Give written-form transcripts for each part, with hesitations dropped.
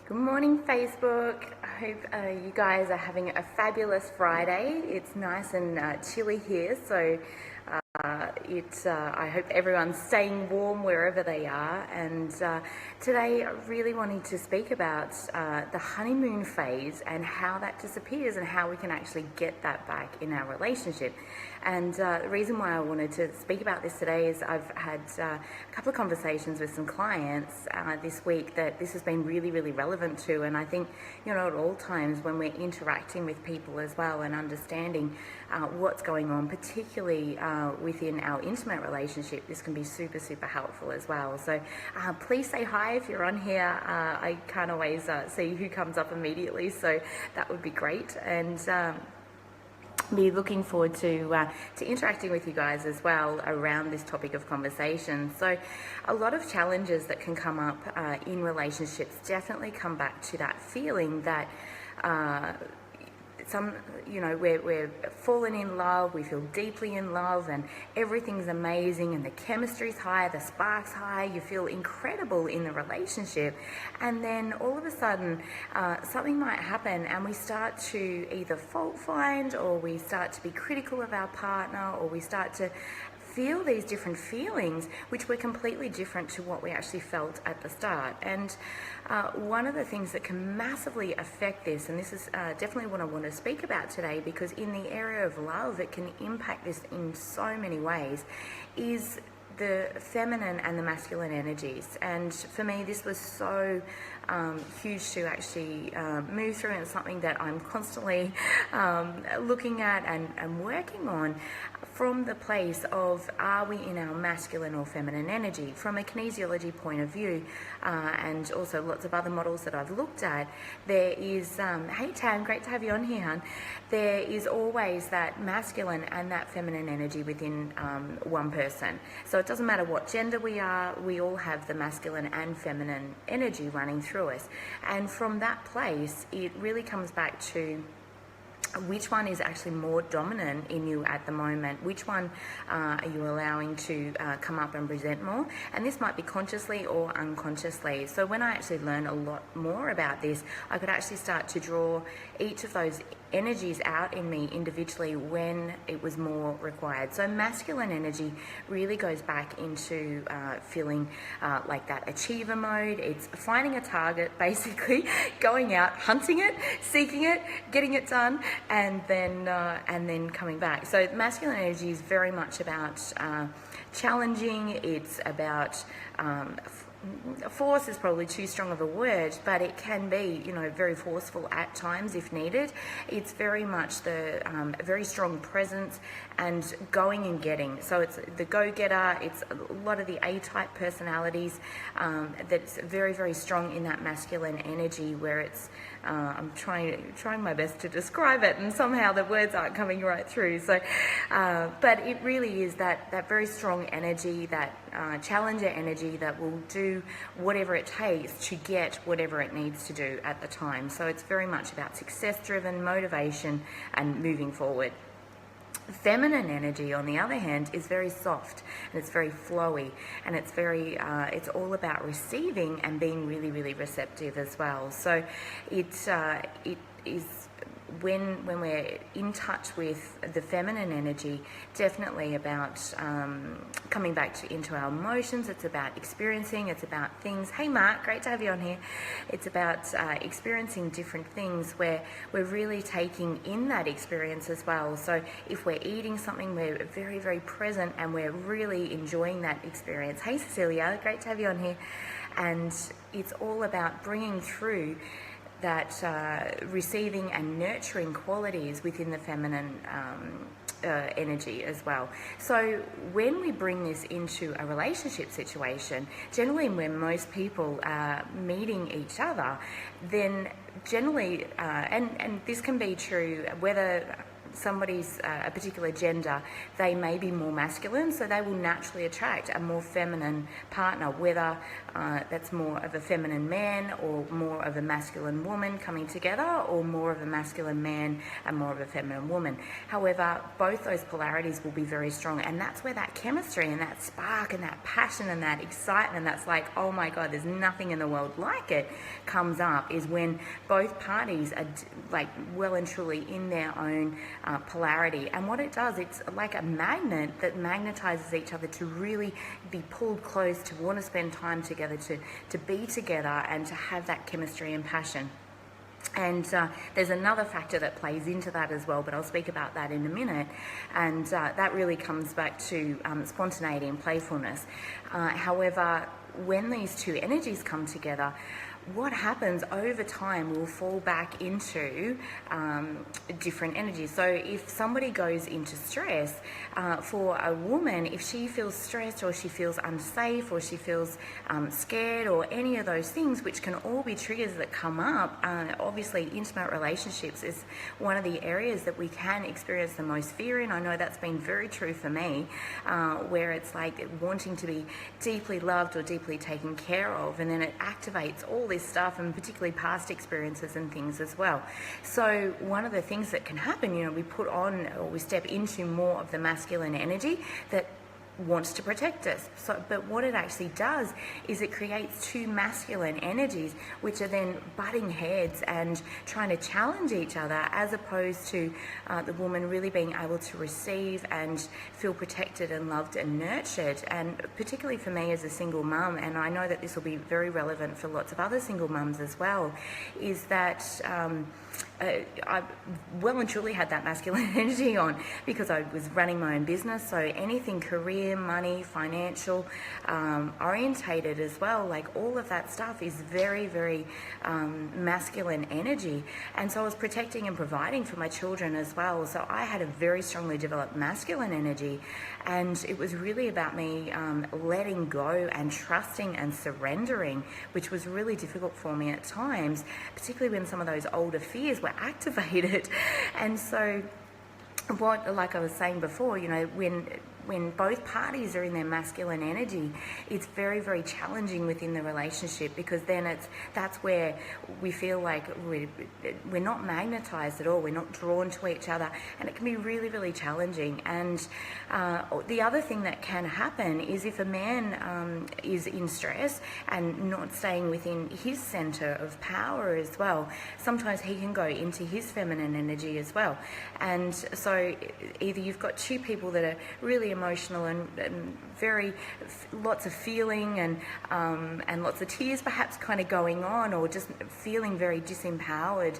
Good morning, Facebook. I hope you guys are having a fabulous Friday. It's nice and chilly here, so I hope everyone's staying warm wherever they are. And today, I really wanted to speak about the honeymoon phase and how that disappears and how we can actually get that back in our relationship. And the reason why I wanted to speak about this today is I've had a couple of conversations with some clients this week that this has been really, really relevant to. And I think, at all times when we're interacting with people as well and understanding what's going on, particularly within our intimate relationship, this can be super, super helpful as well. So please say hi if you're on here. I can't always see who comes up immediately, so that would be great. And be looking forward to interacting with you guys as well around this topic of conversation. So a lot of challenges that can come up in relationships definitely come back to that feeling that we're fallen in love, we feel deeply in love, and everything's amazing, and the chemistry's high, the spark's high, you feel incredible in the relationship, and then all of a sudden something might happen and we start to either fault find, or we start to be critical of our partner, or we start to feel these different feelings which were completely different to what we actually felt at the start. And one of the things that can massively affect this, and this is definitely what I want to speak about today, because in the area of love it can impact this in so many ways, is the feminine and the masculine energies. And for me, this was so huge to actually move through, and it's something that I'm constantly looking at and working on from the place of, are we in our masculine or feminine energy? From a kinesiology point of view, and also lots of other models that I've looked at, there is, hey Tam, great to have you on here, hon. There is always that masculine and that feminine energy within one person. So it doesn't matter what gender we are, we all have the masculine and feminine energy running through us. And from that place, it really comes back to which one is actually more dominant in you at the moment, which one are you allowing to come up and present more, and this might be consciously or unconsciously. So when I actually learned a lot more about this, I could actually start to draw each of those energies out in me individually when it was more required. So masculine energy really goes back into feeling like that achiever mode. It's finding a target, basically going out, hunting it, seeking it, getting it done, and then coming back. So masculine energy is very much about challenging. It's about force is probably too strong of a word, but it can be, very forceful at times if needed. It's very much the very strong presence and going and getting. So it's the go-getter. It's a lot of the A-type personalities that's very, very strong in that masculine energy, where it's I'm trying my best to describe it, and somehow the words aren't coming right through. So, but it really is that very strong energy, that challenger energy that will do whatever it takes to get whatever it needs to do at the time. So it's very much about success-driven motivation and moving forward. Feminine energy, on the other hand, is very soft, and it's very flowy, and it's very it's all about receiving and being really, really receptive as well. So it is when we're in touch with the feminine energy, definitely about coming back into our emotions. It's about experiencing. It's about things. Hey Mark, great to have you on here. It's about experiencing different things where we're really taking in that experience as well. So if we're eating something, we're very, very present, and we're really enjoying that experience. Hey Cecilia, great to have you on here. And it's all about bringing through that receiving and nurturing qualities within the feminine energy as well. So when we bring this into a relationship situation, generally when most people are meeting each other, then generally, and this can be true whether somebody's a particular gender, they may be more masculine, so they will naturally attract a more feminine partner, whether that's more of a feminine man or more of a masculine woman coming together, or more of a masculine man and more of a feminine woman. However, both those polarities will be very strong, and that's where that chemistry and that spark and that passion and that excitement that's like, oh my God, there's nothing in the world like it, comes up, is when both parties are like well and truly in their own polarity. And what it does, it's like a magnet that magnetizes each other to really be pulled close, to want to spend time together, to be together and to have that chemistry and passion. And there's another factor that plays into that as well, but I'll speak about that in a minute. And that really comes back to spontaneity and playfulness. However, when these two energies come together, what happens over time will fall back into different energies. So if somebody goes into stress, for a woman, if she feels stressed or she feels unsafe or she feels scared or any of those things, which can all be triggers that come up, obviously intimate relationships is one of the areas that we can experience the most fear in. I know that's been very true for me, where it's like wanting to be deeply loved or deeply taken care of, and then it activates all this stuff, and particularly past experiences and things as well. So one of the things that can happen, we put on, or we step into more of the masculine energy that wants to protect us. But what it actually does is it creates two masculine energies which are then butting heads and trying to challenge each other, as opposed to the woman really being able to receive and feel protected and loved and nurtured. And particularly for me as a single mum, and I know that this will be very relevant for lots of other single mums as well, is that I well and truly had that masculine energy on because I was running my own business. So anything career, money, financial, orientated as well, like all of that stuff is very, very masculine energy. And so I was protecting and providing for my children as well. So I had a very strongly developed masculine energy, and it was really about me letting go and trusting and surrendering, which was really difficult for me at times, particularly when some of those older fears were activated. And so like I was saying before, when both parties are in their masculine energy, it's very, very challenging within the relationship, because then that's where we feel like we're not magnetized at all, we're not drawn to each other, and it can be really, really challenging. And the other thing that can happen is if a man is in stress and not staying within his center of power as well, sometimes he can go into his feminine energy as well. And so either you've got two people that are really emotional and very lots of feeling and lots of tears perhaps kind of going on, or just feeling very disempowered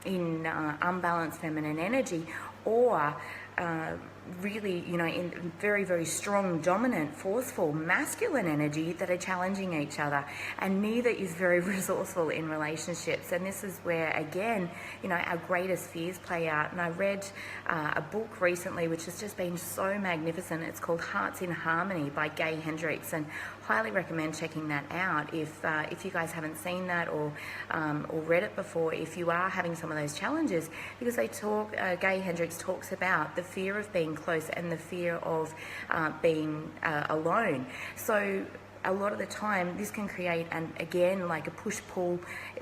in unbalanced feminine energy, or really, in very, very strong, dominant, forceful, masculine energy that are challenging each other, and neither is very resourceful in relationships. And this is where, again, our greatest fears play out. And I read a book recently which has just been so magnificent. It's called Hearts in Harmony by Gay Hendricks, and highly recommend checking that out if you guys haven't seen that or read it before, if you are having some of those challenges, because Gay Hendricks talks about the fear of being close and the fear of being alone. So a lot of the time this can create, and again, like a push-pull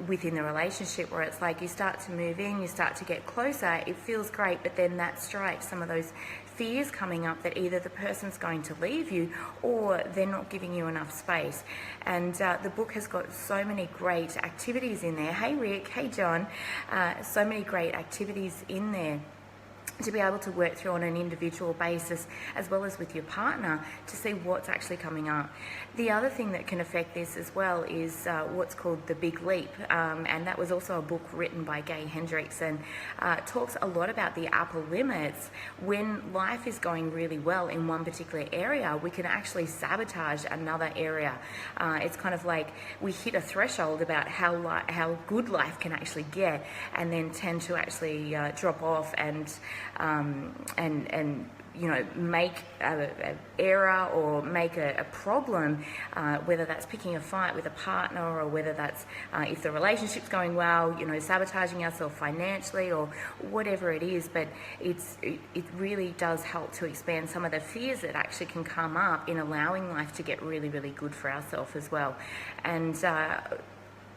within the relationship, where it's like you start to move in, you start to get closer, it feels great, but then that strikes some of those fears coming up that either the person's going to leave you or they're not giving you enough space. And the book has got so many great activities in there. Hey Rick, hey John, so many great activities in there to be able to work through on an individual basis, as well as with your partner, to see what's actually coming up. The other thing that can affect this as well is what's called the Big Leap, and that was also a book written by Gay Hendricks, and talks a lot about the upper limits. When life is going really well in one particular area, we can actually sabotage another area. It's kind of like we hit a threshold about how good life can actually get, and then tend to actually drop off and make an error or make a problem, whether that's picking a fight with a partner, or whether that's if the relationship's going well, sabotaging ourselves financially or whatever it is. But it really does help to expand some of the fears that actually can come up in allowing life to get really, really good for ourselves as well. And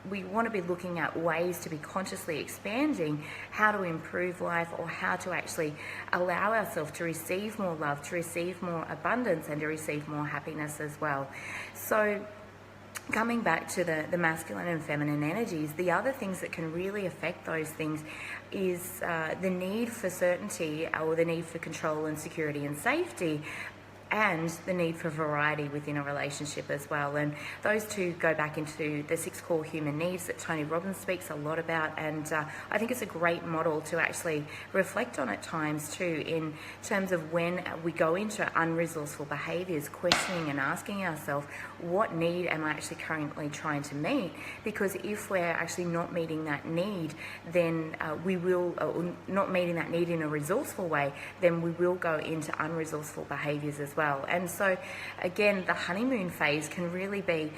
we want to be looking at ways to be consciously expanding how to improve life, or how to actually allow ourselves to receive more love, to receive more abundance, and to receive more happiness as well. So coming back to the masculine and feminine energies, the other things that can really affect those things is the need for certainty, or the need for control and security and safety, and the need for variety within a relationship as well. And those two go back into the 6 core human needs that Tony Robbins speaks a lot about, and I think it's a great model to actually reflect on at times too, in terms of when we go into unresourceful behaviours, questioning and asking ourselves, what need am I actually currently trying to meet? Because if we're actually not meeting that need, then we will, not meeting that need in a resourceful way, then we will go into unresourceful behaviours as well. And so again, the honeymoon phase can really be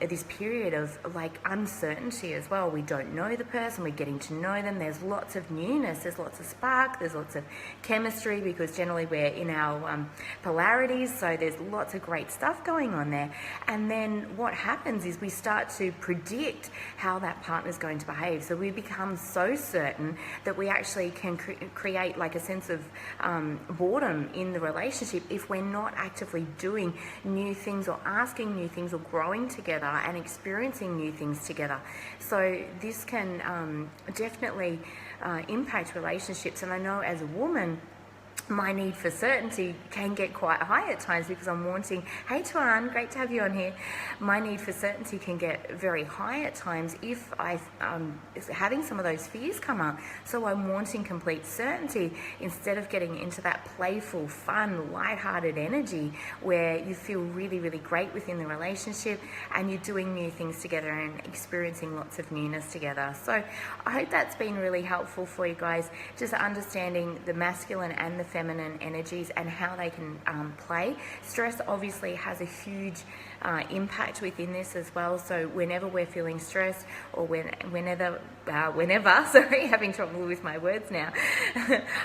this period of like uncertainty as well. We don't know the person, we're getting to know them, there's lots of newness, there's lots of spark, there's lots of chemistry, because generally we're in our polarities, so there's lots of great stuff going on there. And then what happens is we start to predict how that partner's going to behave. So we become so certain that we actually can create like a sense of boredom in the relationship if we're not actively doing new things, or asking new things, or growing together and experiencing new things together. So this can definitely impact relationships. And I know as a woman, my need for certainty can get quite high at times, because I'm wanting, hey Tuan, great to have you on here. My need for certainty can get very high at times if I'm having some of those fears come up. So I'm wanting complete certainty instead of getting into that playful, fun, lighthearted energy where you feel really, really great within the relationship and you're doing new things together and experiencing lots of newness together. So I hope that's been really helpful for you guys, just understanding the masculine and the feminine energies and how they can play. Stress obviously has a huge impact within this as well. So whenever we're feeling stressed, or whenever, sorry, having trouble with my words now.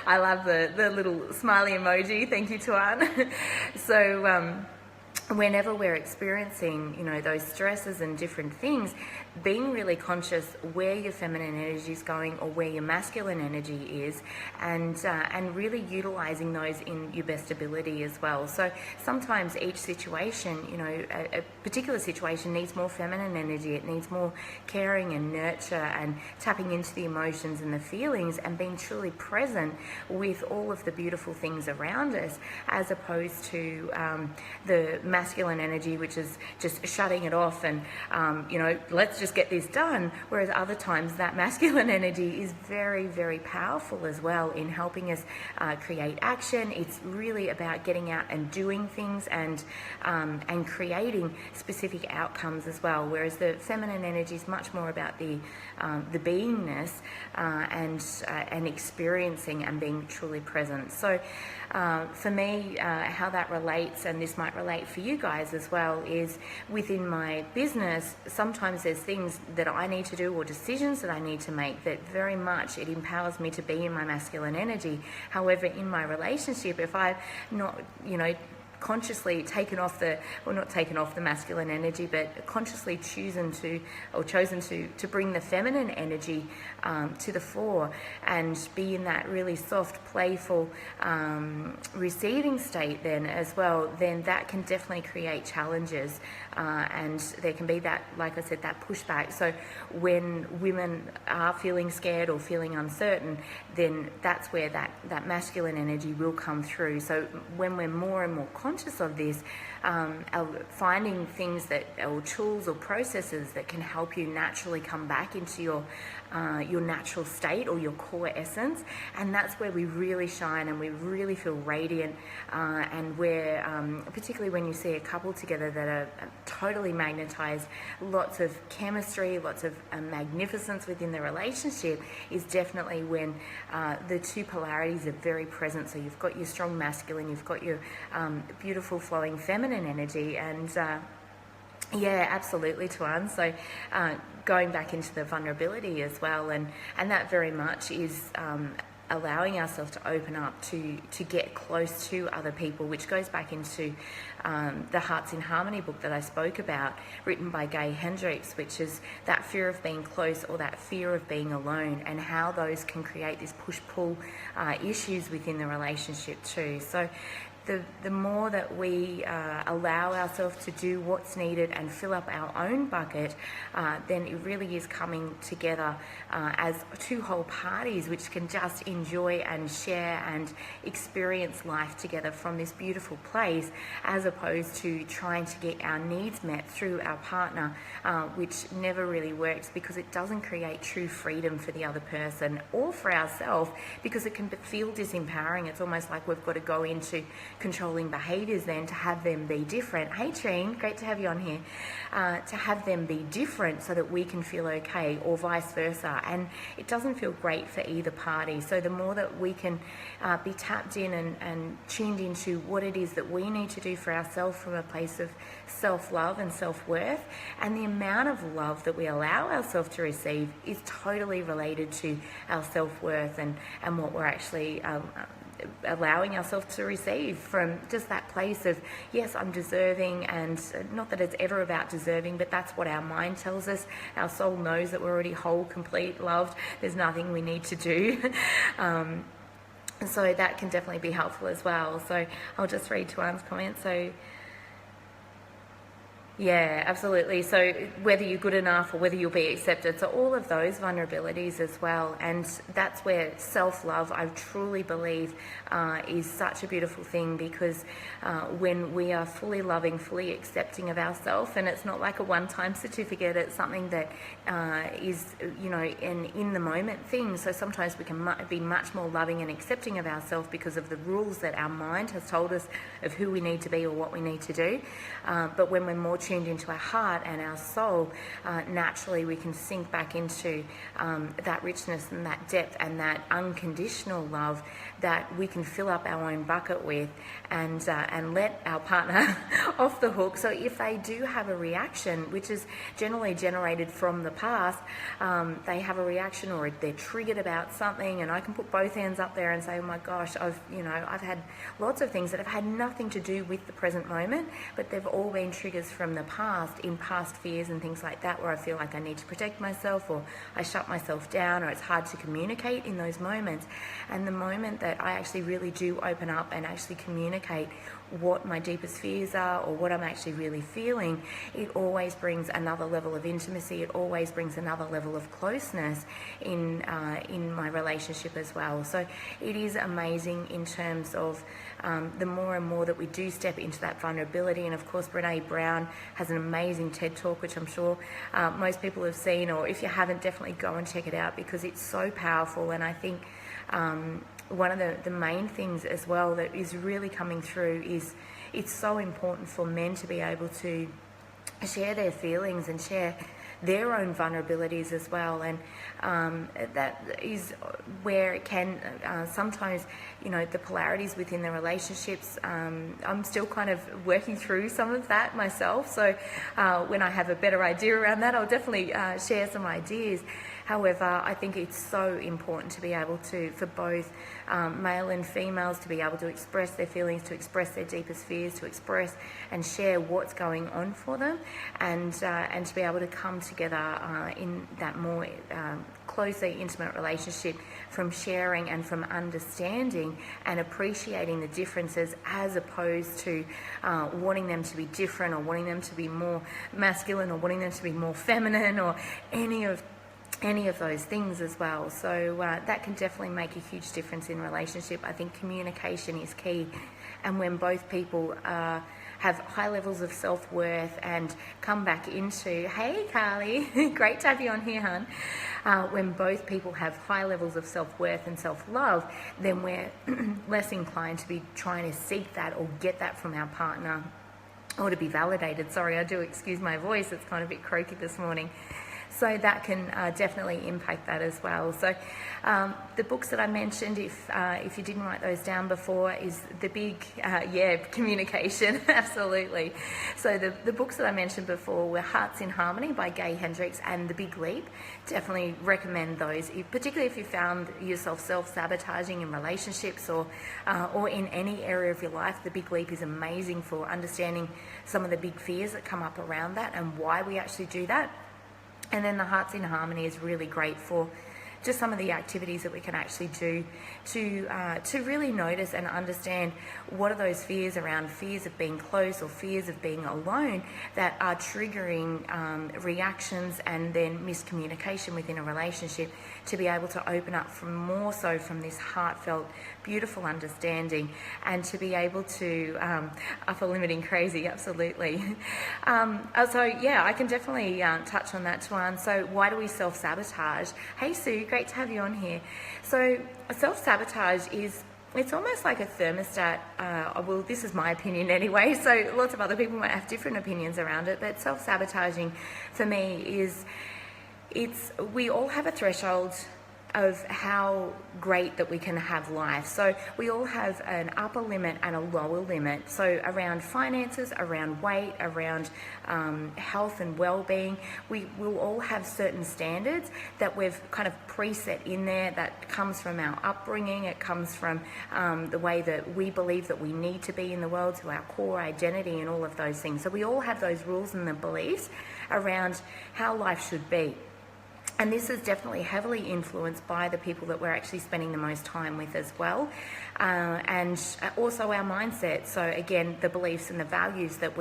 I love the little smiley emoji. Thank you, Tuan. So whenever we're experiencing, those stresses and different things, being really conscious where your feminine energy is going or where your masculine energy is, and really utilizing those in your best ability as well. So sometimes each situation, a particular situation needs more feminine energy. It needs more caring and nurture and tapping into the emotions and the feelings and being truly present with all of the beautiful things around us, as opposed to the masculine energy, which is just shutting it off and, let's just get this done. Whereas other times that masculine energy is very, very powerful as well in helping us create action. It's really about getting out and doing things and creating specific outcomes as well. Whereas the feminine energy is much more about the beingness and experiencing and being truly present. So for me, how that relates, and this might relate for you guys as well, is within my business, sometimes there's things that I need to do or decisions that I need to make that very much it empowers me to be in my masculine energy. However, in my relationship, if I've not, consciously not taken off the masculine energy, but consciously chosen to bring the feminine energy to the fore and be in that really soft, playful, receiving state then as well, then that can definitely create challenges, and there can be that, like I said, that pushback. So when women are feeling scared or feeling uncertain, then that's where that masculine energy will come through. So when we're more and more conscious conscious of this, finding things that, or tools or processes that can help you naturally come back into your natural state or your core essence. And that's where we really shine and we really feel radiant, and where particularly when you see a couple together that are totally magnetized, lots of chemistry, lots of magnificence within the relationship, is definitely when the two polarities are very present. So you've got your strong masculine, you've got your beautiful flowing feminine energy. And yeah, absolutely, Tuan. So going back into the vulnerability as well, and that very much is allowing ourselves to open up to get close to other people, which goes back into the Hearts in Harmony book that I spoke about, written by Gay Hendricks, which is that fear of being close or that fear of being alone, and how those can create this push-pull issues within the relationship too. So the more that we allow ourselves to do what's needed and fill up our own bucket, then it really is coming together as two whole parties which can just enjoy and share and experience life together from this beautiful place, as opposed to trying to get our needs met through our partner, which never really works, because it doesn't create true freedom for the other person or for ourselves, because it can feel disempowering. It's almost like we've got to go into controlling behaviors then to have them be different. Hey Trine, great to have you on here. To have them be different so that we can feel okay, or vice versa. And it doesn't feel great for either party. So the more that we can be tapped in and tuned into what it is that we need to do for ourselves from a place of self-love and self-worth, and the amount of love that we allow ourselves to receive is totally related to our self-worth and what we're actually allowing ourselves to receive from just that place of, yes, I'm deserving. And not that it's ever about deserving, but that's what our mind tells us. Our soul knows that we're already whole, complete, loved. There's nothing we need to do. So that can definitely be helpful as well. So I'll just read Tuan's comment. So yeah, absolutely. So whether you're good enough or whether you'll be accepted, so all of those vulnerabilities as well. And that's where self-love, I truly believe, is such a beautiful thing, because when we are fully loving, fully accepting of ourselves, and it's not like a one-time certificate, it's something that is, you know, an in-the-moment thing. So sometimes we can be much more loving and accepting of ourselves because of the rules that our mind has told us of who we need to be or what we need to do. But when we're more tuned into our heart and our soul, naturally we can sink back into that richness and that depth and that unconditional love that we can fill up our own bucket with, and let our partner off the hook. So if they do have a reaction, which is generally generated from the past, they have a reaction or they're triggered about something, and I can put both hands up there and say, oh my gosh, I've had lots of things that have had nothing to do with the present moment, but they've all been triggers from the past, in past fears and things like that, where I feel like I need to protect myself, or I shut myself down, or it's hard to communicate in those moments. And the moment that I actually really do open up and actually communicate what my deepest fears are or what I'm actually really feeling, it always brings another level of intimacy. It always brings another level of closeness in my relationship as well. So it is amazing in terms of the more and more that we do step into that vulnerability. And of course, Brene Brown has an amazing TED Talk, which I'm sure most people have seen, or if you haven't, definitely go and check it out, because it's so powerful. And I think one of the main things as well that is really coming through is it's so important for men to be able to share their feelings and share their own vulnerabilities as well. And that is where it can sometimes, the polarities within the relationships, I'm still kind of working through some of that myself. So when I have a better idea around that, I'll definitely share some ideas. However, I think it's so important to be able to, for both male and females, to be able to express their feelings, to express their deepest fears, to express and share what's going on for them, and to be able to come together in that more closer, intimate relationship from sharing and from understanding and appreciating the differences, as opposed to wanting them to be different, or wanting them to be more masculine, or wanting them to be more feminine, or any of any of those things as well. So that can definitely make a huge difference in relationship. I think communication is key, and when both people have high levels of self-worth and come back into, hey Carly, great to have you on here, hon. When both people have high levels of self-worth and self-love, then we're less inclined to be trying to seek that or get that from our partner, or to be validated. Sorry, I do excuse my voice, it's kind of a bit croaky this morning. So that can definitely impact that as well. So the books that I mentioned, if you didn't write those down before, is the big, communication, absolutely. So the books that I mentioned before were Hearts in Harmony by Gay Hendricks and The Big Leap. Definitely recommend those, particularly if you found yourself self-sabotaging in relationships or in any area of your life. The Big Leap is amazing for understanding some of the big fears that come up around that and why we actually do that. And then the Hearts in Harmony is really great for just some of the activities that we can actually do to really notice and understand what are those fears around fears of being close or fears of being alone that are triggering reactions and then miscommunication within a relationship, to be able to open up more so from this heartfelt, beautiful understanding, and to be able to upper limiting crazy, absolutely. So yeah, I can definitely touch on that one. So why do we self-sabotage? Hey Sue, great to have you on here. So self-sabotage it's almost like a thermostat. Well, this is my opinion anyway, so lots of other people might have different opinions around it, but self-sabotaging for me is, we all have a threshold of how great that we can have life. So we all have an upper limit and a lower limit. So around finances, around weight, around health and well-being, we will all have certain standards that we've kind of preset in there, that comes from our upbringing, it comes from the way that we believe that we need to be in the world, to our core identity and all of those things. So we all have those rules and the beliefs around how life should be. And this is definitely heavily influenced by the people that we're actually spending the most time with as well. And also our mindset. So again, the beliefs and the values that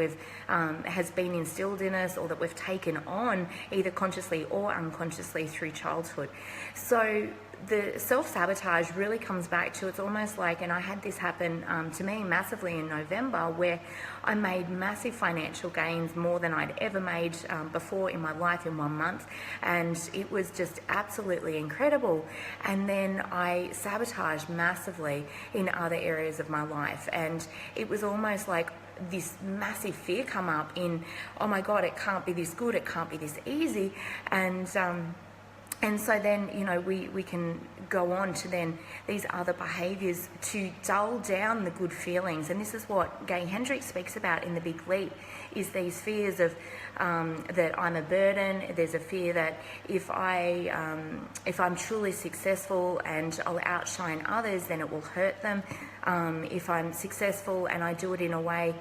has been instilled in us, or that we've taken on either consciously or unconsciously through childhood. So the self-sabotage really comes back to, it's almost like, and I had this happen to me massively in November, where I made massive financial gains, more than I'd ever made before in my life in 1 month, and it was just absolutely incredible. And then I sabotaged massively in other areas of my life, and it was almost like this massive fear come up in, oh my God, it can't be this good, it can't be this easy. And so then, we can go on to then these other behaviours to dull down the good feelings. And this is what Gay Hendricks speaks about in The Big Leap, is these fears of that I'm a burden. There's a fear that if I'm truly successful and I'll outshine others, then it will hurt them. If I'm successful and I do it in a way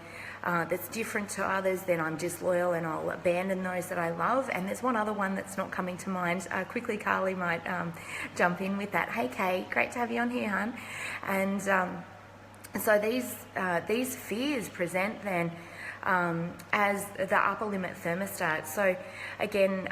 that's different to others, then I'm disloyal and I'll abandon those that I love. And there's one other one that's not coming to mind. Quickly, Carly might jump in with that. Hey, Kate, great to have you on here, hon. And so these fears present then as the upper limit thermostat. So again,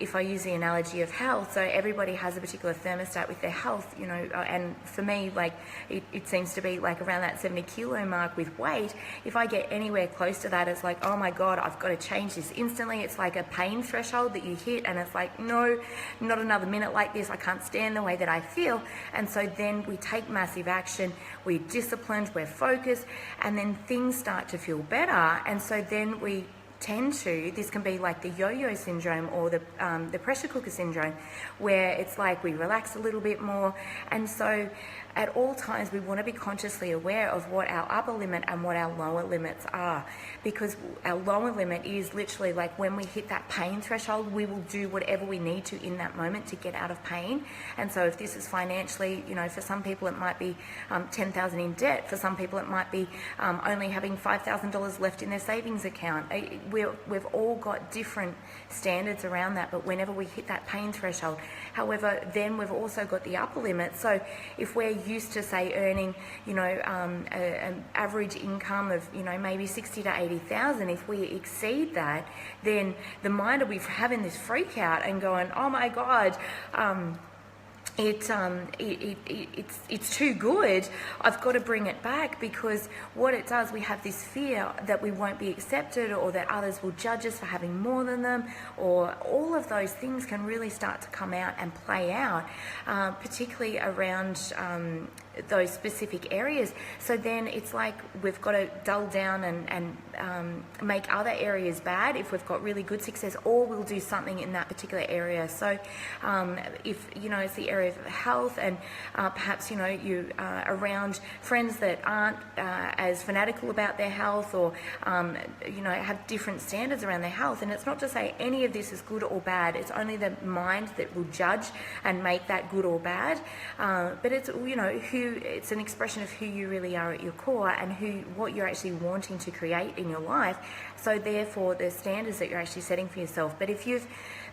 if I use the analogy of health, so everybody has a particular thermostat with their health, and for me, like it seems to be like around that 70 kilo mark with weight. If I get anywhere close to that, it's like, oh my God, I've got to change this instantly. It's like a pain threshold that you hit, and it's like, no, not another minute like this. I can't stand the way that I feel. And so then we take massive action, we're disciplined, we're focused, and then things start to feel better. And so then we tend to, this can be like the yo-yo syndrome or the pressure cooker syndrome, where it's like we relax a little bit more. And so at all times we want to be consciously aware of what our upper limit and what our lower limits are, because our lower limit is literally like when we hit that pain threshold, we will do whatever we need to in that moment to get out of pain. And so if this is financially, for some people it might be 10,000 in debt, for some people it might be only having $5,000 left in their savings account. we've all got different standards around that, but whenever we hit that pain threshold, however, then we've also got the upper limit. So if we're used to, say, earning, an average income of, maybe 60 to 80,000, if we exceed that, then the mind will be having this freak out and going, oh my God, it's too good. I've got to bring it back, because what it does, we have this fear that we won't be accepted, or that others will judge us for having more than them, or all of those things can really start to come out and play out, particularly around those specific areas. So then it's like we've got to dull down and make other areas bad if we've got really good success, or we'll do something in that particular area. So if it's the area of health, and perhaps you around friends that aren't as fanatical about their health, or have different standards around their health. And it's not to say any of this is good or bad, it's only the mind that will judge and make that good or bad, but it's it's an expression of who you really are at your core, and what you're actually wanting to create in your life. So therefore the standards that you're actually setting for yourself. But if you've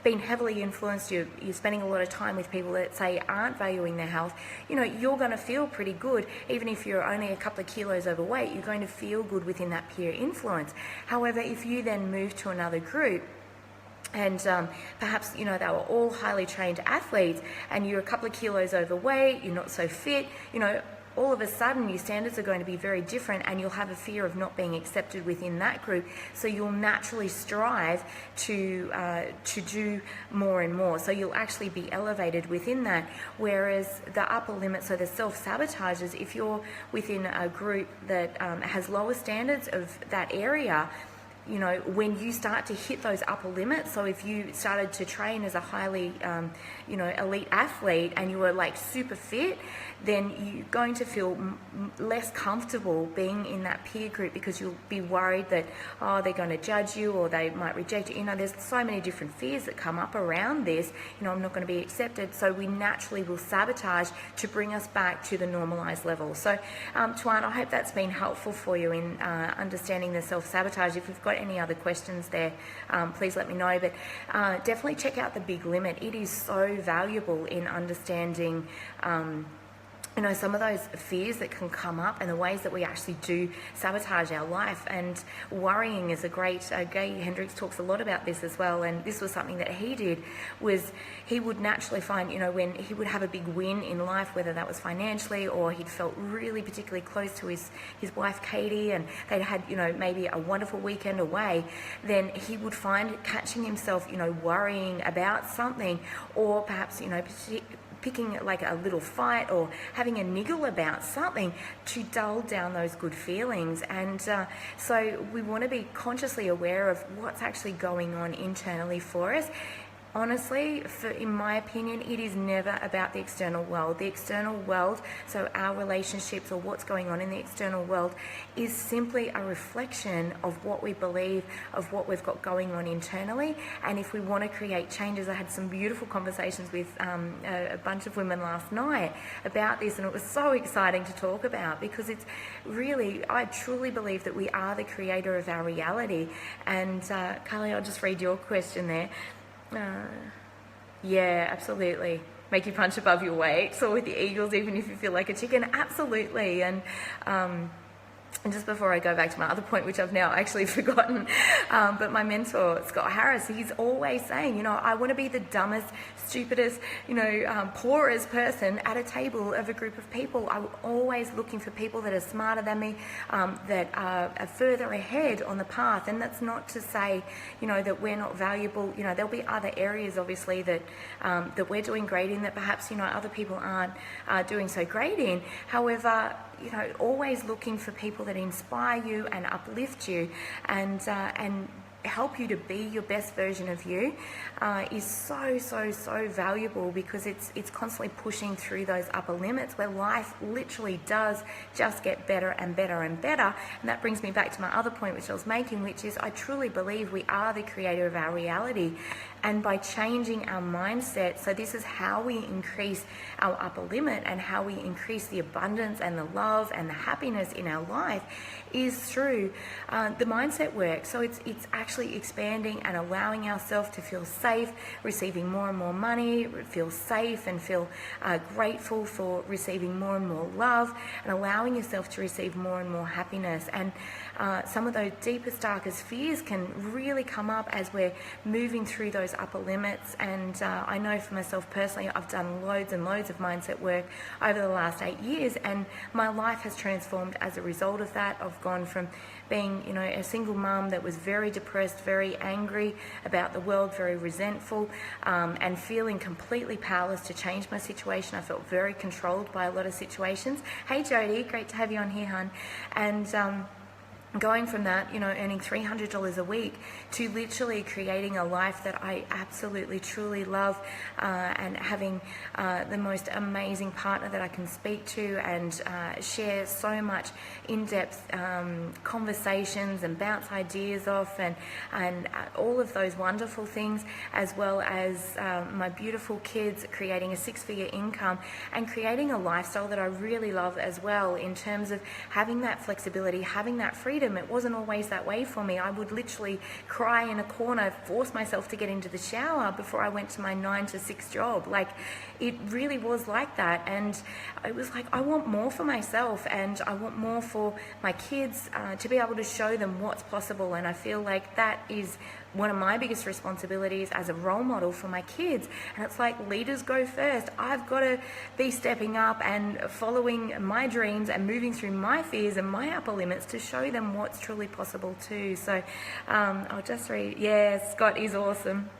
been heavily influenced, you're spending a lot of time with people that say aren't valuing their health, you're going to feel pretty good. Even if you're only a couple of kilos overweight, you're going to feel good within that peer influence. However, if you then move to another group, and perhaps they were all highly trained athletes, and you're a couple of kilos overweight, you're not so fit, all of a sudden your standards are going to be very different, and you'll have a fear of not being accepted within that group. So you'll naturally strive to do more and more. So you'll actually be elevated within that. Whereas the upper limit, so the self-sabotagers, if you're within a group that has lower standards of that area, when you start to hit those upper limits, so if you started to train as a highly, elite athlete, and you were like super fit, then you're going to feel less comfortable being in that peer group, because you'll be worried that, they're going to judge you, or they might reject you. There's so many different fears that come up around this. I'm not going to be accepted. So we naturally will sabotage to bring us back to the normalized level. So, Tuan, I hope that's been helpful for you in understanding the self-sabotage. If you've got any other questions there, please let me know. But definitely check out the big limit. It is so valuable in understanding some of those fears that can come up, and the ways that we actually do sabotage our life. And worrying is a great, Gay Hendricks talks a lot about this as well, and this was something that he did, was he would naturally find, when he would have a big win in life, whether that was financially, or he'd felt really particularly close to his wife Katie, and they'd had, maybe a wonderful weekend away, then he would find catching himself, worrying about something, or perhaps, picking like a little fight, or having a niggle about something to dull down those good feelings. And so we want to be consciously aware of what's actually going on internally for us. Honestly, in my opinion, it is never about the external world. The external world, so our relationships or what's going on in the external world, is simply a reflection of what we believe, of what we've got going on internally. And if we want to create changes, I had some beautiful conversations with a bunch of women last night about this, and it was so exciting to talk about, because it's really, I truly believe that we are the creator of our reality. And Carly, I'll just read your question there. Yeah, absolutely. Make you punch above your weight. So with the Eagles, even if you feel like a chicken, absolutely. And just before I go back to my other point, which I've now actually forgotten, but my mentor, Scott Harris, he's always saying, I want to be the dumbest, stupidest, poorest person at a table of a group of people. I'm always looking for people that are smarter than me, that are further ahead on the path. And that's not to say, that we're not valuable. There'll be other areas, obviously, that that we're doing great in, that perhaps, other people aren't doing so great in. However, always looking for people that inspire you and uplift you, and help you to be your best version of you, is so valuable, because it's constantly pushing through those upper limits where life literally does just get better and better and better. And that brings me back to my other point, which I was making, which is I truly believe we are the creator of our reality. And by changing our mindset, so this is how we increase our upper limit, and how we increase the abundance and the love and the happiness in our life, is through the mindset work. So it's actually actually expanding and allowing ourselves to feel safe, receiving more and more money, feel safe and feel grateful for receiving more and more love, and allowing yourself to receive more and more happiness. And some of those deepest, darkest fears can really come up as we're moving through those upper limits. And I know for myself personally, I've done loads and loads of mindset work over the last 8 years, and my life has transformed as a result of that. I've gone from being, a single mum that was very depressed, very angry about the world, very resentful, and feeling completely powerless to change my situation. I felt very controlled by a lot of situations. Hey Jody, great to have you on here, hun. And going from that, earning $300 a week to literally creating a life that I absolutely, truly love, and having the most amazing partner that I can speak to and share so much in-depth conversations and bounce ideas off, and all of those wonderful things, as well as my beautiful kids, creating a 6-figure income and creating a lifestyle that I really love as well, in terms of having that flexibility, having that freedom. It wasn't always that way for me. I would literally cry in a corner, force myself to get into the shower before I went to my 9 to 6 job. Like, it really was like that. And it was like, I want more for myself, and I want more for my kids, to be able to show them what's possible. And I feel like that is one of my biggest responsibilities as a role model for my kids. And it's like, leaders go first. I've got to be stepping up and following my dreams and moving through my fears and my upper limits to show them what's truly possible too. So I'll just read. Yeah, Scott is awesome.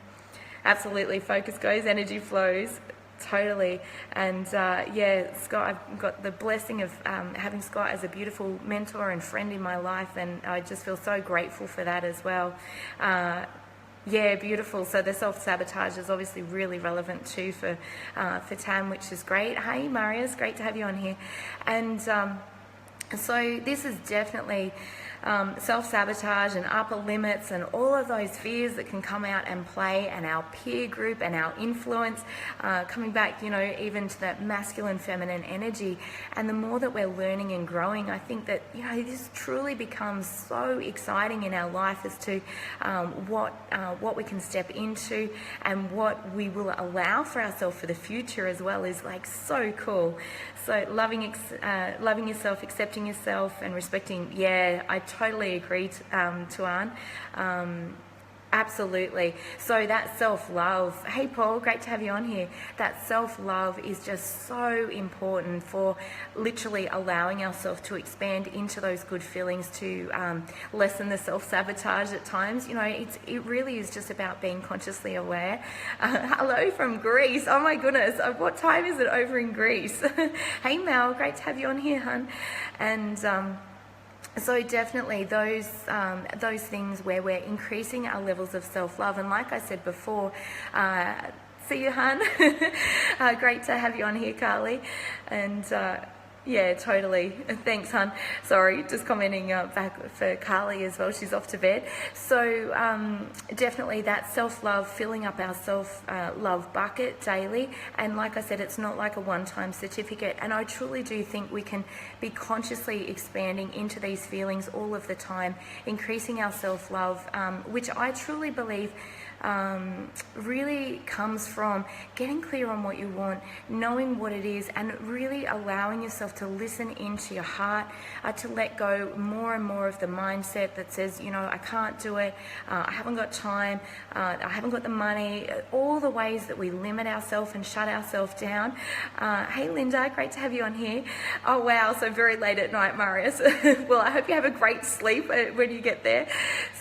Absolutely. Focus goes, energy flows. Totally. And Scott, I've got the blessing of having Scott as a beautiful mentor and friend in my life, and I just feel so grateful for that as well. Beautiful. So the self-sabotage is obviously really relevant too for Tam, which is great. Hey Marius, great to have you on here. And so this is definitely self-sabotage and upper limits and all of those fears that can come out and play, and our peer group and our influence, coming back, even to that masculine, feminine energy. And the more that we're learning and growing, I think that, this truly becomes so exciting in our life as to what we can step into and what we will allow for ourselves for the future as well is like so cool. So loving yourself, accepting yourself, and respecting. Yeah, I totally agree, Tuan. Absolutely. So that self-love, hey Paul, great to have you on here. That self-love is just so important for literally allowing ourselves to expand into those good feelings, to lessen the self-sabotage at times. It really is just about being consciously aware. Hello from Greece. Oh my goodness, what time is it over in Greece? Hey Mel, great to have you on here, hun. And so definitely those things where we're increasing our levels of self-love. And like I said before, see you, hun. Great to have you on here, Carly. And yeah, totally. Thanks, hun. Sorry, just commenting back for Carly as well. She's off to bed. So definitely that self-love, filling up our self-love bucket daily. And like I said, it's not like a one-time certificate. And I truly do think we can be consciously expanding into these feelings all of the time, increasing our self-love, which I truly believe really comes from getting clear on what you want, knowing what it is, and really allowing yourself to listen into your heart, to let go more and more of the mindset that says, I can't do it, I haven't got time, I haven't got the money, all the ways that we limit ourselves and shut ourselves down. Hey Linda, great to have you on here. Oh wow, so very late at night, Marius. Well, I hope you have a great sleep when you get there.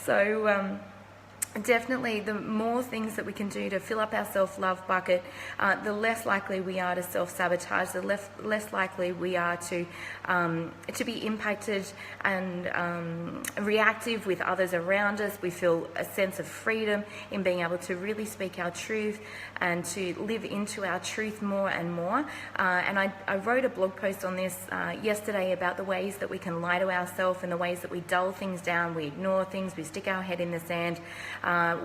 So definitely the more things that we can do to fill up our self-love bucket, the less likely we are to self-sabotage, the less likely we are to be impacted and reactive with others around us. We feel a sense of freedom in being able to really speak our truth and to live into our truth more and more. And I wrote a blog post on this yesterday about the ways that we can lie to ourselves and the ways that we dull things down, we ignore things, we stick our head in the sand.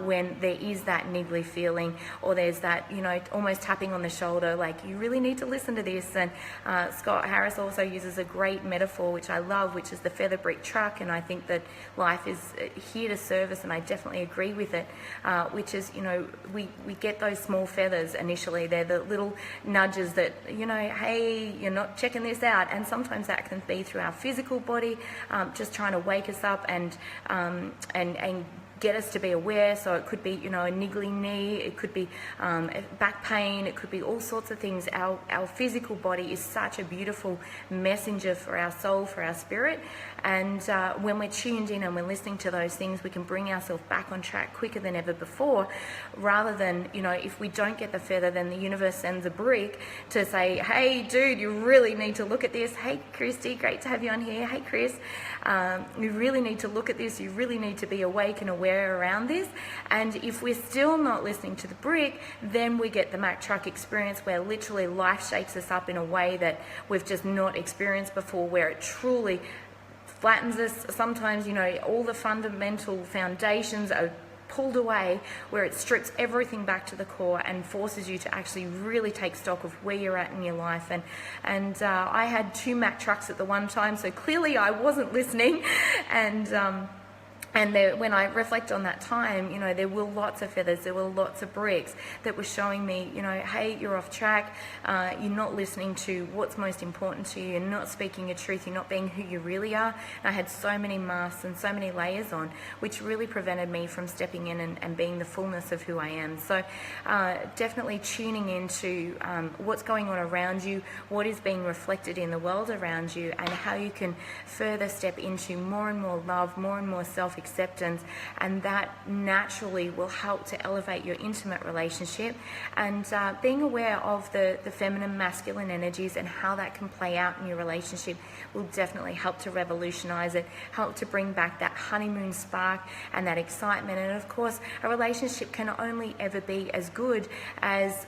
when there is that niggly feeling, or there's that, almost tapping on the shoulder, like you really need to listen to this. And Scott Harris also uses a great metaphor, which I love, which is the feather brick truck. And I think that life is here to serve us, and I definitely agree with it, which is, we get those small feathers initially. They're the little nudges that, hey, you're not checking this out. And sometimes that can be through our physical body, just trying to wake us up and get us to be aware. So it could be, a niggly knee, it could be back pain, it could be all sorts of things. Our physical body is such a beautiful messenger for our soul, for our spirit. And when we're tuned in and we're listening to those things, we can bring ourselves back on track quicker than ever before, rather than, if we don't get the feather, then the universe sends a brick to say, hey, dude, you really need to look at this. Hey, Christy, great to have you on here. Hey, Chris, you really need to look at this. You really need to be awake and aware around this. And if we're still not listening to the brick, then we get the Mack Truck experience, where literally life shakes us up in a way that we've just not experienced before, where it truly flattens us. Sometimes, all the fundamental foundations are pulled away, where it strips everything back to the core and forces you to actually really take stock of where you're at in your life. And I had 2 Mack Trucks at the one time, so clearly I wasn't listening. And when I reflect on that time, there were lots of feathers, there were lots of bricks that were showing me, hey, you're off track, you're not listening to what's most important to you, you're not speaking your truth, you're not being who you really are. And I had so many masks and so many layers on, which really prevented me from stepping in and being the fullness of who I am. So definitely tuning into what's going on around you, what is being reflected in the world around you, and how you can further step into more and more love, more and more self-acceptance, and that naturally will help to elevate your intimate relationship. And being aware of the feminine, masculine energies and how that can play out in your relationship will definitely help to revolutionize it, help to bring back that honeymoon spark and that excitement. And of course, a relationship can only ever be as good as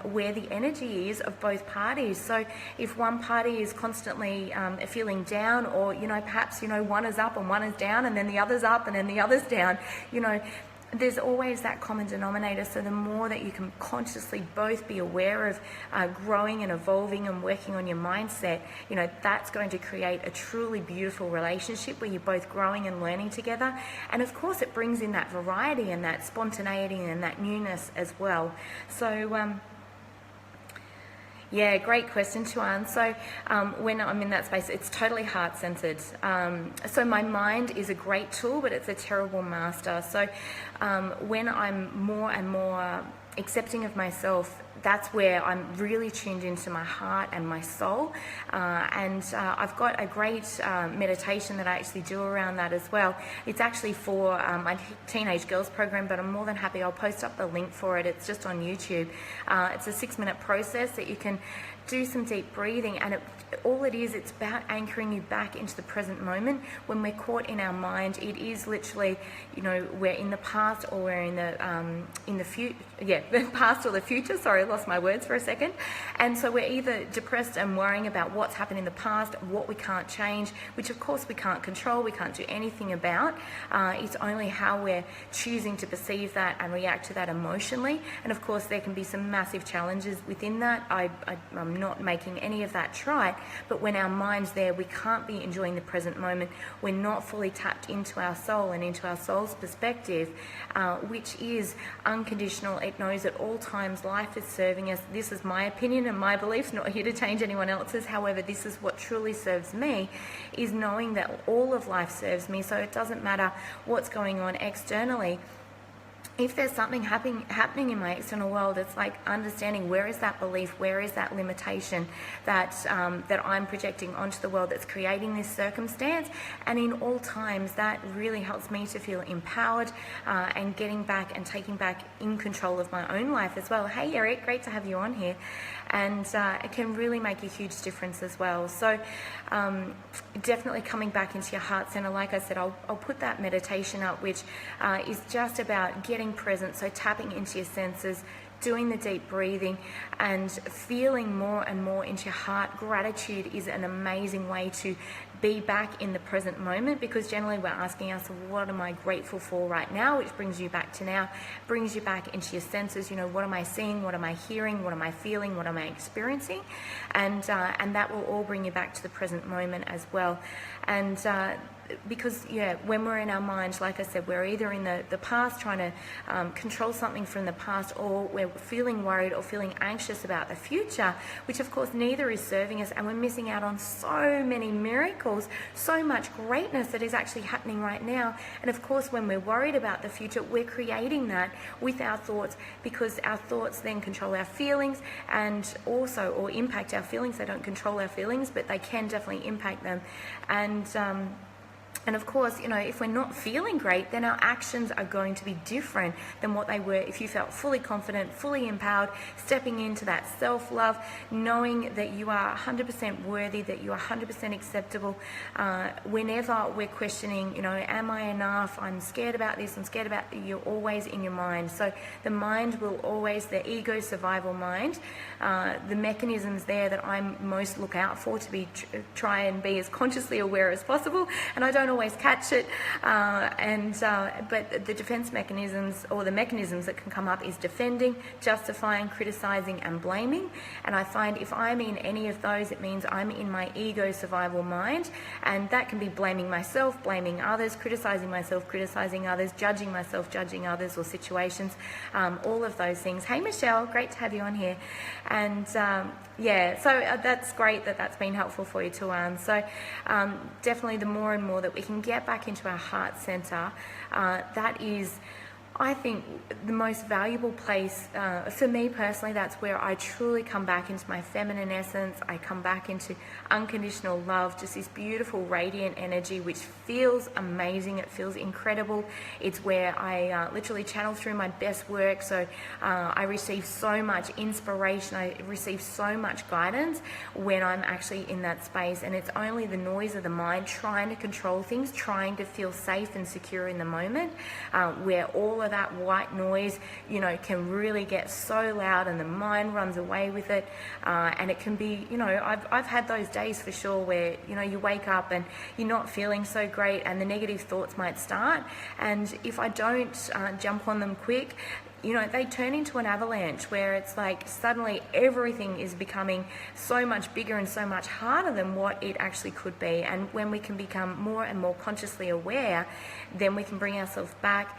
where the energy is of both parties. So if one party is constantly feeling down, or perhaps one is up and one is down, and then the other's up and then the other's down, there's always that common denominator. So the more that you can consciously both be aware of growing and evolving and working on your mindset, that's going to create a truly beautiful relationship where you're both growing and learning together. And of course, it brings in that variety and that spontaneity and that newness as well. So yeah, great question, Tuan. So when I'm in that space, it's totally heart-centered. So my mind is a great tool, but it's a terrible master. So when I'm more and more accepting of myself, that's where I'm really tuned into my heart and my soul. And I've got a great meditation that I actually do around that as well. It's actually for my teenage girls program, but I'm more than happy. I'll post up the link for it. It's just on YouTube. It's a 6-minute process that you can do some deep breathing, and all it is, it's about anchoring you back into the present moment. When we're caught in our mind, it is literally, we're in the past, or we're in the future. Yeah, the past or the future. Sorry, I lost my words for a second. And so we're either depressed and worrying about what's happened in the past, what we can't change, which of course we can't control, we can't do anything about. It's only how we're choosing to perceive that and react to that emotionally. And of course, there can be some massive challenges within that. I'm not making any of that trite, but when our mind's there, we can't be enjoying the present moment. We're not fully tapped into our soul and into our soul's perspective, which is unconditional. It knows at all times life is serving us. This is my opinion and my beliefs, not here to change anyone else's. However, this is what truly serves me, is knowing that all of life serves me. So it doesn't matter what's going on externally. If there's something happening in my external world, it's like understanding where is that belief, where is that limitation that I'm projecting onto the world that's creating this circumstance. And in all times, that really helps me to feel empowered and getting back and taking back in control of my own life as well. Hey, Eric, great to have you on here. And it can really make a huge difference as well. So definitely coming back into your heart center. Like I said, I'll put that meditation up, which is just about getting present, so tapping into your senses, doing the deep breathing and feeling more and more into your heart. Gratitude is an amazing way to be back in the present moment, because generally we're asking ourselves, what am I grateful for right now, which brings you back to now, brings you back into your senses. What am I seeing, what am I hearing, what am I feeling, what am I experiencing, and that will all bring you back to the present moment as well. And because when we're in our minds, like I said, we're either in the past trying to control something from the past, or we're feeling worried or feeling anxious about the future, which of course neither is serving us, and we're missing out on so many miracles, so much greatness that is actually happening right now. And of course, when we're worried about the future, we're creating that with our thoughts, because our thoughts then control our feelings, and also, or impact our feelings. They don't control our feelings, but they can definitely impact them. And of course, if we're not feeling great, then our actions are going to be different than what they were if you felt fully confident, fully empowered, stepping into that self-love, knowing that you are 100% worthy, that you are 100% acceptable. Whenever we're questioning, am I enough? I'm scared about this, I'm scared about that, you're always in your mind. So the mind will always, the ego survival mind, the mechanisms there that I most look out for to try and be as consciously aware as possible. And I don't always catch it, but the defense mechanisms, or the mechanisms that can come up, is defending, justifying, criticizing, and blaming. And I find if I'm in any of those, it means I'm in my ego survival mind, and that can be blaming myself, blaming others, criticizing myself, criticizing others, judging myself, judging others or situations, all of those things. Hey Michelle, great to have you on here. And so that's great that's been helpful for you too, Anne. So definitely the more and more that we can get back into our heart center, that is, I think, the most valuable place for me personally. That's where I truly come back into my feminine essence. I come back into unconditional love, just this beautiful radiant energy which feels amazing. It feels incredible. It's where I literally channel through my best work. So I receive so much inspiration, I receive so much guidance when I'm actually in that space. And it's only the noise of the mind trying to control things, trying to feel safe and secure in the moment, where all of that white noise can really get so loud, and the mind runs away with it, and it can be, I've had those days for sure where you wake up and you're not feeling so great, and the negative thoughts might start, and if I don't jump on them quick, they turn into an avalanche, where it's like suddenly everything is becoming so much bigger and so much harder than what it actually could be. And when we can become more and more consciously aware, then we can bring ourselves back.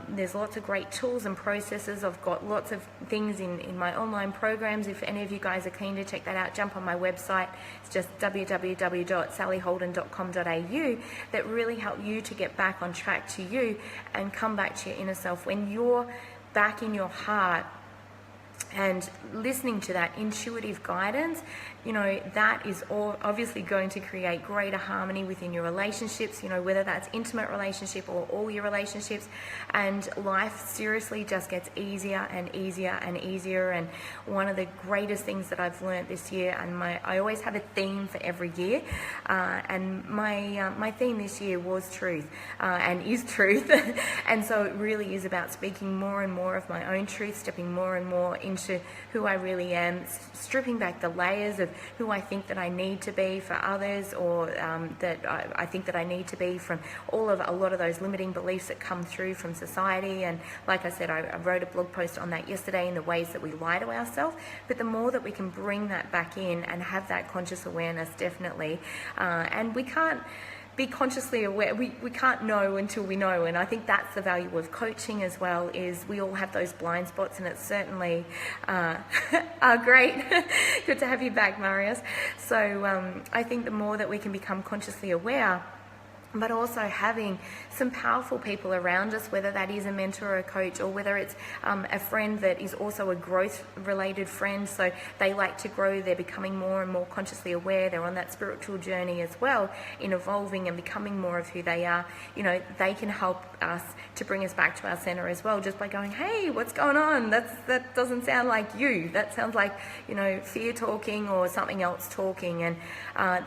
There's lots of great tools and processes. I've got lots of things in my online programs. If any of you guys are keen to check that out, jump on my website. It's just www.sallyholden.com.au, that really help you to get back on track to you and come back to your inner self. When you're back in your heart and listening to that intuitive guidance, that is all obviously going to create greater harmony within your relationships, whether that's intimate relationship or all your relationships. And life seriously just gets easier and easier and easier. And one of the greatest things that I've learned this year, and I always have a theme for every year, and my theme this year was truth, and is truth. And so it really is about speaking more and more of my own truth, stepping more and more into who I really am, stripping back the layers of who I think that I need to be for others, or that I think that I need to be from a lot of those limiting beliefs that come through from society. And like I said, I wrote a blog post on that yesterday, in the ways that we lie to ourselves. But the more that we can bring that back in and have that conscious awareness, definitely, and we can't be consciously aware, we can't know until we know. And I think that's the value of coaching as well, is we all have those blind spots, and it's certainly great. Good to have you back, Marius. So I think the more that we can become consciously aware, but also having some powerful people around us, whether that is a mentor or a coach, or whether it's a friend that is also a growth-related friend, so they like to grow, they're becoming more and more consciously aware, they're on that spiritual journey as well, in evolving and becoming more of who they are. They can help us to bring us back to our center as well, just by going, hey, what's going on? That doesn't sound like you. That sounds like, fear talking or something else talking. And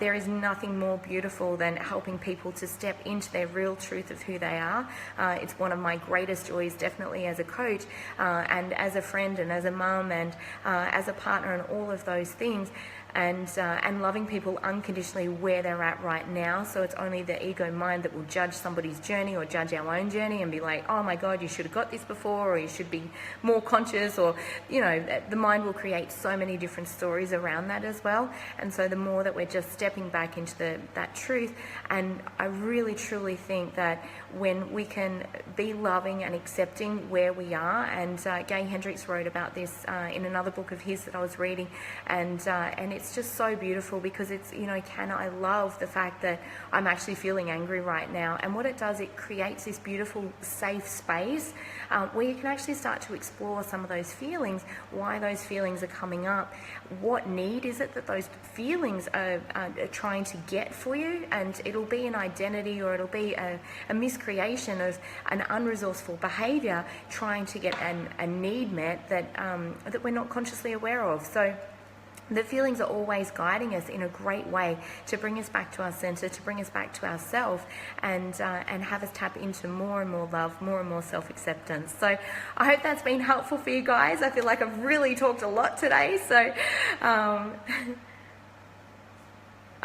there is nothing more beautiful than helping people to step into their real truth of who they are. It's one of my greatest joys, definitely, as a coach, and as a friend, and as a mum, and as a partner, and all of those things. and loving people unconditionally where they're at right now. So it's only the ego mind that will judge somebody's journey or judge our own journey and be like, oh my God, you should have got this before, or you should be more conscious, or, you know, the mind will create so many different stories around that as well. And so the more that we're just stepping back into that truth, and I really truly think that when we can be loving and accepting where we are, and Gay Hendricks wrote about this in another book of his that I was reading, and it's just so beautiful, because it's, you know, I love the fact that I'm actually feeling angry right now, and what it does, it creates this beautiful safe space where you can actually start to explore some of those feelings, why those feelings are coming up, what need is it that those feelings are trying to get for you, and it'll be an identity, or it'll be a miscreation of an unresourceful behavior trying to get a need met that we're not consciously aware of. So the feelings are always guiding us in a great way to bring us back to our center, to bring us back to ourselves, and have us tap into more and more love, more and more self-acceptance. So I hope that's been helpful for you guys. I feel like I've really talked a lot today. So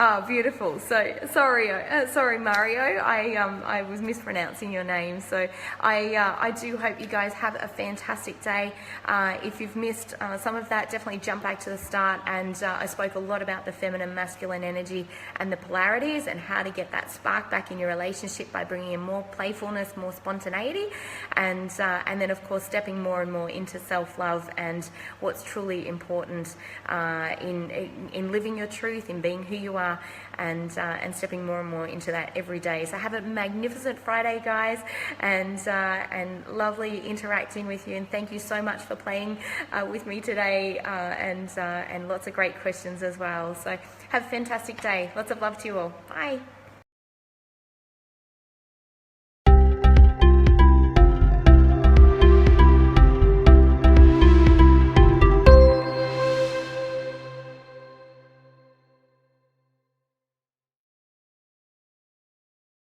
oh, beautiful. So sorry, Mario. I was mispronouncing your name. So I do hope you guys have a fantastic day. If you've missed some of that, definitely jump back to the start. And I spoke a lot about the feminine, masculine energy and the polarities, and how to get that spark back in your relationship by bringing in more playfulness, more spontaneity, and then of course stepping more and more into self-love and what's truly important in living your truth, in being who you are. And stepping more and more into that every day. So have a magnificent Friday, guys, and lovely interacting with you. And thank you so much for playing with me today, and lots of great questions as well. So have a fantastic day. Lots of love to you all. Bye.